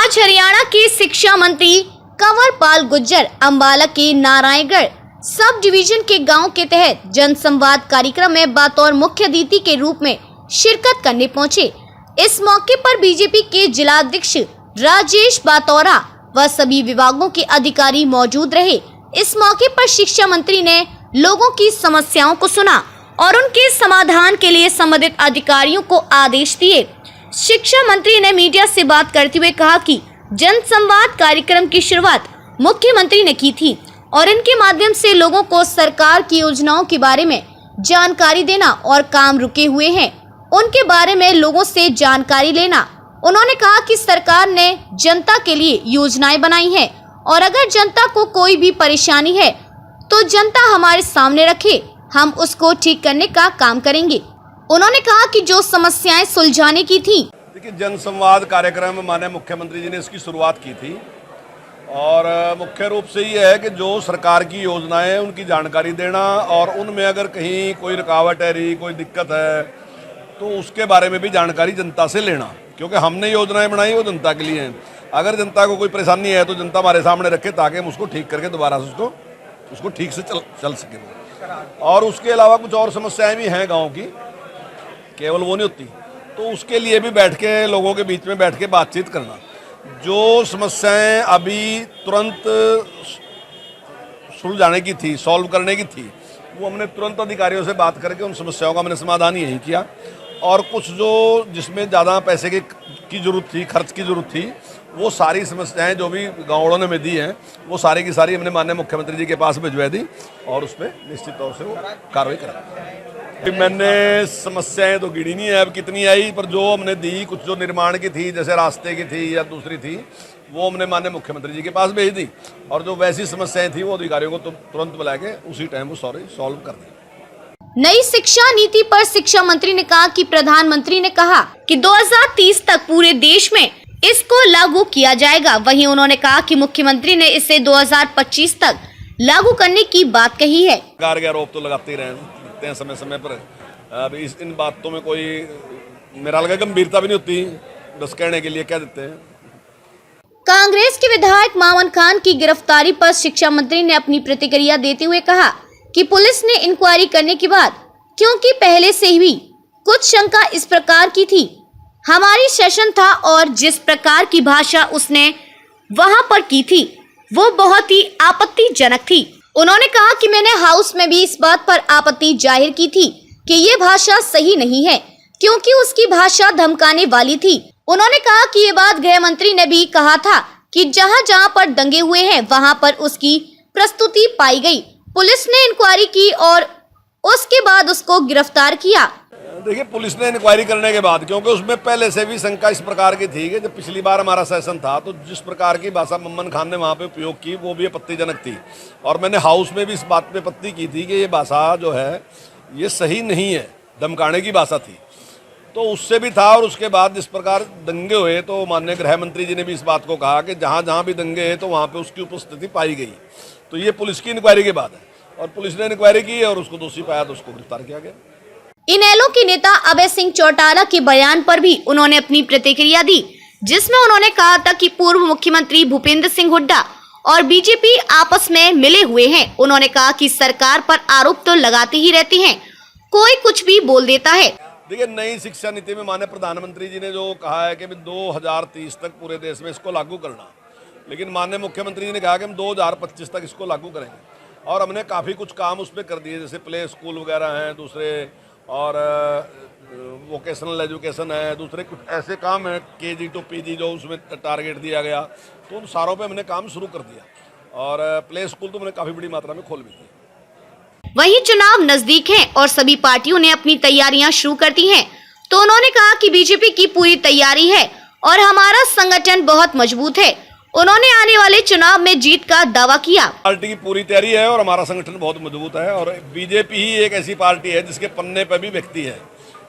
आज हरियाणा के शिक्षा मंत्री कंवरपाल गुर्जर अंबाला के नारायणगढ़ सब डिवीजन के गांव के तहत जनसंवाद कार्यक्रम में बतौर मुख्य अतिथि के रूप में शिरकत करने पहुंचे। इस मौके पर बीजेपी के जिलाध्यक्ष राजेश बातौरा व सभी विभागों के अधिकारी मौजूद रहे। इस मौके पर शिक्षा मंत्री ने लोगों की समस्याओं को सुना और उनके समाधान के लिए संबंधित अधिकारियों को आदेश दिए। शिक्षा मंत्री ने मीडिया से बात करते हुए कहा कि जनसंवाद कार्यक्रम की शुरुआत मुख्यमंत्री ने की थी और इनके माध्यम से लोगों को सरकार की योजनाओं के बारे में जानकारी देना और काम रुके हुए हैं उनके बारे में लोगों से जानकारी लेना। उन्होंने कहा कि सरकार ने जनता के लिए योजनाएं बनाई हैं और अगर जनता को कोई भी परेशानी है तो जनता हमारे सामने रखे, हम उसको ठीक करने का काम करेंगे। उन्होंने कहा कि जो समस्याएं सुलझाने की थी। देखिए, जनसंवाद कार्यक्रम माननीय मुख्यमंत्री जी ने इसकी शुरुआत की थी और मुख्य रूप से ये है कि जो सरकार की योजनाएं हैं उनकी जानकारी देना और उनमें अगर कहीं कोई रुकावट है रही, कोई दिक्कत है तो उसके बारे में भी जानकारी जनता से लेना, क्योंकि हमने योजनाएं बनाई वो जनता के लिए हैं। अगर जनता को कोई परेशानी है तो जनता हमारे सामने रखे ताकि हम उसको ठीक करके दोबारा से उसको ठीक से चल सके। और उसके अलावा कुछ और समस्याएं भी हैं गाँव की, केवल वो नहीं होती, तो उसके लिए भी बैठ के लोगों के बीच में बैठ के बातचीत करना। जो समस्याएं अभी तुरंत सुलझाने की थी, सॉल्व करने की थी, वो हमने तुरंत अधिकारियों से बात करके उन समस्याओं का हमने समाधान यही किया। और कुछ जो जिसमें ज़्यादा पैसे की ज़रूरत थी, खर्च की ज़रूरत थी, वो सारी समस्याएं जो भी गाँवों ने में दी हैं वो सारी की सारी हमने माननीय मुख्यमंत्री जी के पास भिजवा दी और उस पर निश्चित तौर से वो कार्रवाई करा। मैंने समस्याएं तो गिनी नहीं है अब कितनी आई, पर जो हमने दी, कुछ जो निर्माण की थी जैसे रास्ते की थी या दूसरी थी, वो हमने माननीय मुख्यमंत्री जी के पास भेज दी और जो वैसी समस्याएं थी वो अधिकारियों को तुरंत बुला के उसी टाइम वो सॉल्व कर दी। नई शिक्षा नीति पर शिक्षा मंत्री ने कहा कि प्रधानमंत्री ने कहा कि 2030 तक पूरे देश में इसको लागू किया जाएगा। वहीं उन्होंने कहा कि मुख्यमंत्री ने इसे 2025 तक लागू करने की बात कही है। सरकार के आरोप तो लगाते ही रहे समय समय पर, अब इन बातों में कोई मेरा लगा गंभीरता भी नहीं होती, बस कहने के लिए कह देते हैं। कांग्रेस के विधायक मामन खान की गिरफ्तारी पर शिक्षा मंत्री ने अपनी प्रतिक्रिया देते हुए कहा कि पुलिस ने इंक्वायरी करने के बाद, क्योंकि पहले से ही कुछ शंका इस प्रकार की थी, हमारी सेशन था और जिस प्रकार की भाषा उसने वहां पर की थी वो बहुत ही आपत्तिजनक थी। उन्होंने कहा कि मैंने हाउस में भी इस बात पर आपत्ति जाहिर की थी कि ये भाषा सही नहीं है, क्योंकि उसकी भाषा धमकाने वाली थी। उन्होंने कहा कि ये बात गृह मंत्री ने भी कहा था कि जहां जहां पर दंगे हुए हैं वहां पर उसकी प्रस्तुति पाई गई। पुलिस ने इंक्वायरी की और उसके बाद उसको गिरफ्तार किया। देखिए, पुलिस ने इंक्वायरी करने के बाद, क्योंकि उसमें पहले से भी शंका इस प्रकार की थी कि जब पिछली बार हमारा सेशन था तो जिस प्रकार की भाषा मम्मन खान ने वहाँ पे उपयोग की वो भी आपत्तिजनक थी और मैंने हाउस में भी इस बात पे आपत्ति की थी कि ये भाषा जो है ये सही नहीं है, धमकाने की भाषा थी। तो उससे भी था और उसके बाद जिस प्रकार दंगे हुए तो माननीय गृह मंत्री जी ने भी इस बात को कहा कि जहाँ जहाँ भी दंगे हैं तो वहाँ पर उसकी उपस्थिति पाई गई। तो ये पुलिस की इंक्वायरी के बाद है और पुलिस ने इंक्वायरी की और उसको दोषी पाया तो उसको गिरफ्तार किया गया। इनेलो के नेता अभय सिंह चौटाला के बयान पर भी उन्होंने अपनी प्रतिक्रिया दी, जिसमें उन्होंने कहा था कि पूर्व मुख्यमंत्री भूपेंद्र सिंह हुड्डा और बीजेपी आपस में मिले हुए हैं। उन्होंने कहा कि सरकार पर आरोप तो लगाते ही रहते हैं, कोई कुछ भी बोल देता है। देखिए, नई शिक्षा नीति में माननीय प्रधानमंत्री जी ने जो कहा है कि 2030 तक पूरे देश में इसको लागू करना, लेकिन माननीय मुख्यमंत्री जी ने कहा कि हम 2025 तक इसको लागू करेंगे और हमने काफ़ी कुछ काम उस पर कर दिए, जैसे प्ले स्कूल वगैरह हैं, दूसरे और वोकेशनल एजुकेशन है, दूसरे कुछ ऐसे काम हैं KG to PG जो उसमें टारगेट दिया गया, तो उन सारों पे हमने काम शुरू कर दिया और प्ले स्कूल तो हमने काफ़ी बड़ी मात्रा में खोल भी दिए। वहीं चुनाव नजदीक हैं और सभी पार्टियों ने अपनी तैयारियां शुरू कर दी हैं, तो उन्होंने कहा कि बीजेपी की पूरी तैयारी है और हमारा संगठन बहुत मजबूत है। उन्होंने आने वाले चुनाव में जीत का दावा किया। पार्टी की पूरी तैयारी है और हमारा संगठन बहुत मजबूत है और बीजेपी ही एक ऐसी पार्टी है जिसके पन्ने पर भी व्यक्ति है,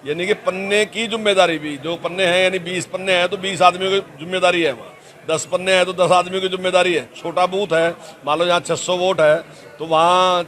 यानी कि पन्ने की जिम्मेदारी भी, जो पन्ने हैं यानी 20 पन्ने हैं तो 20 आदमियों की जिम्मेदारी है, वहाँ 10 पन्ने हैं तो 10 आदमियों की जिम्मेदारी है। छोटा बूथ है, मान लो जहाँ 600 वोट है तो वहाँ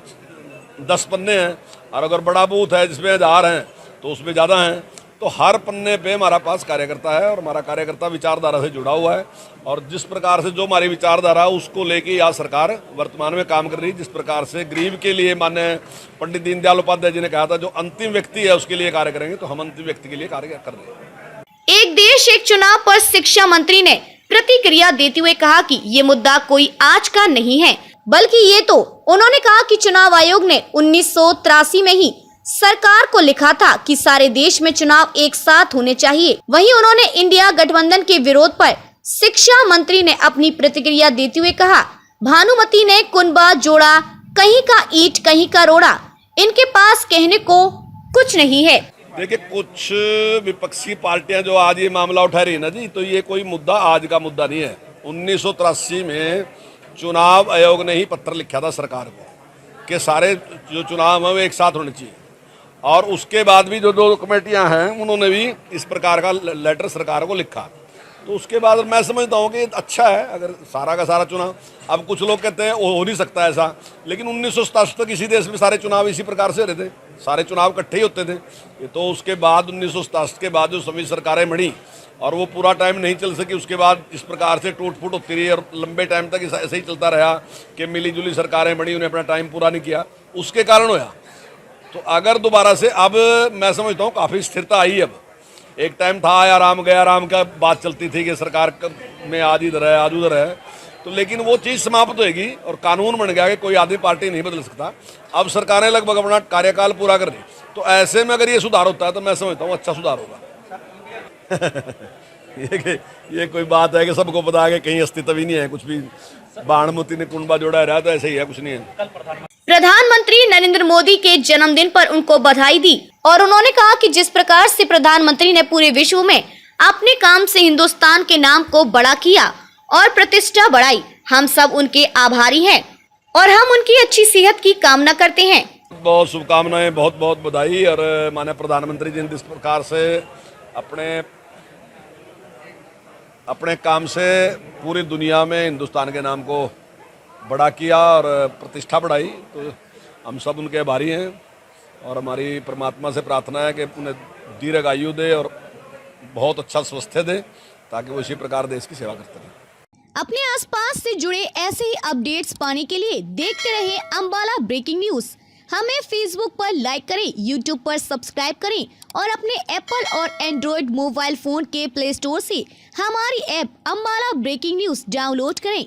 10 पन्ने हैं और अगर बड़ा बूथ है जिसमें 1000 हैं तो उसमें ज़्यादा हैं। तो हर पन्ने पे हमारा पास कार्यकर्ता है और हमारा कार्यकर्ता विचारधारा से जुड़ा हुआ है और जिस प्रकार से जो हमारी विचारधारा है उसको लेके यह सरकार वर्तमान में काम कर रही है। जिस प्रकार से गरीब के लिए माननीय पंडित दीनदयाल उपाध्याय जी ने कहा था जो अंतिम व्यक्ति है उसके लिए कार्य करेंगे, तो हम अंतिम व्यक्ति के लिए कार्य कर रहे हैं। एक देश एक चुनाव पर शिक्षा मंत्री ने प्रतिक्रिया देते हुए कहा कि ये मुद्दा कोई आज का नहीं है, बल्कि ये तो उन्होंने कहा कि चुनाव आयोग ने 1983 में ही सरकार को लिखा था कि सारे देश में चुनाव एक साथ होने चाहिए। वहीं उन्होंने इंडिया गठबंधन के विरोध पर शिक्षा मंत्री ने अपनी प्रतिक्रिया देते हुए कहा, भानुमति ने कुनबा जोड़ा, कहीं का ईंट कहीं का रोड़ा, इनके पास कहने को कुछ नहीं है। देखिए, कुछ विपक्षी पार्टियां जो आज ये मामला उठा रही है ना जी, तो ये कोई मुद्दा आज का मुद्दा नहीं है। 1983 में चुनाव आयोग ने ही पत्र लिखा था सरकार को कि सारे जो चुनाव हैं वो एक साथ होने चाहिए, और उसके बाद भी जो दो कमेटियां हैं उन्होंने भी इस प्रकार का लेटर सरकार को लिखा। तो उसके बाद मैं समझता हूँ कि अच्छा है अगर सारा का सारा चुनाव, अब कुछ लोग कहते हैं हो नहीं सकता ऐसा, लेकिन 1987 तक इसी देश में सारे चुनाव इसी प्रकार से हो रहे थे, सारे चुनाव इकट्ठे ही होते थे। ये तो उसके बाद 1987 के बाद जो सभी सरकारें बनी और वो पूरा टाइम नहीं चल सकी, उसके बाद इस प्रकार से टूट फूट होती रही और लंबे टाइम तक ऐसे ही चलता रहा कि मिली जुली सरकारें बनी, उन्हें अपना टाइम पूरा नहीं किया, उसके कारण होया। तो अगर दोबारा से अब मैं समझता हूँ काफ़ी स्थिरता आई। अब एक टाइम था आया राम गया राम का बात चलती थी कि सरकार में आज इधर है आज उधर है, तो लेकिन वो चीज़ समाप्त होएगी और कानून बन गया कि कोई आदमी पार्टी नहीं बदल सकता। अब सरकारें लगभग अपना कार्यकाल पूरा कर रही, तो ऐसे में अगर ये सुधार होता है तो मैं समझता हूँ अच्छा सुधार होगा। ये कोई बात है कि सबको पता है कि कहीं अस्तित्व ही नहीं है, कुछ भी भानुमति ने कुनबा जोड़ा रहा तो ऐसे ही है, कुछ नहीं है। प्रधानमंत्री नरेंद्र मोदी के जन्मदिन पर उनको बधाई दी और उन्होंने कहा कि जिस प्रकार से प्रधानमंत्री ने पूरे विश्व में अपने काम से हिंदुस्तान के नाम को बड़ा किया और प्रतिष्ठा बढ़ाई, हम सब उनके आभारी हैं और हम उनकी अच्छी सेहत की कामना करते हैं। बहुत शुभकामनाएं, बहुत बहुत बधाई। और माननीय प्रधानमंत्री जी ने जिस प्रकार से अपने काम से पूरी दुनिया में हिंदुस्तान के नाम को बड़ा किया और प्रतिष्ठा बढ़ाई, तो हम सब उनके आभारी हैं और हमारी परमात्मा से प्रार्थना है कि उन्हें दीर्घायु दे और बहुत अच्छा स्वास्थ्य दे ताकि वो इसी प्रकार देश की सेवा करते रहें। अपने आसपास से जुड़े ऐसे ही अपडेट्स पाने के लिए देखते रहिए अंबाला ब्रेकिंग न्यूज। हमें फेसबुक पर लाइक करें, यूट्यूब पर सब्सक्राइब करें और अपने एप्पल और एंड्रॉयड मोबाइल फोन के प्ले स्टोर से हमारी app Ambala breaking news download करें।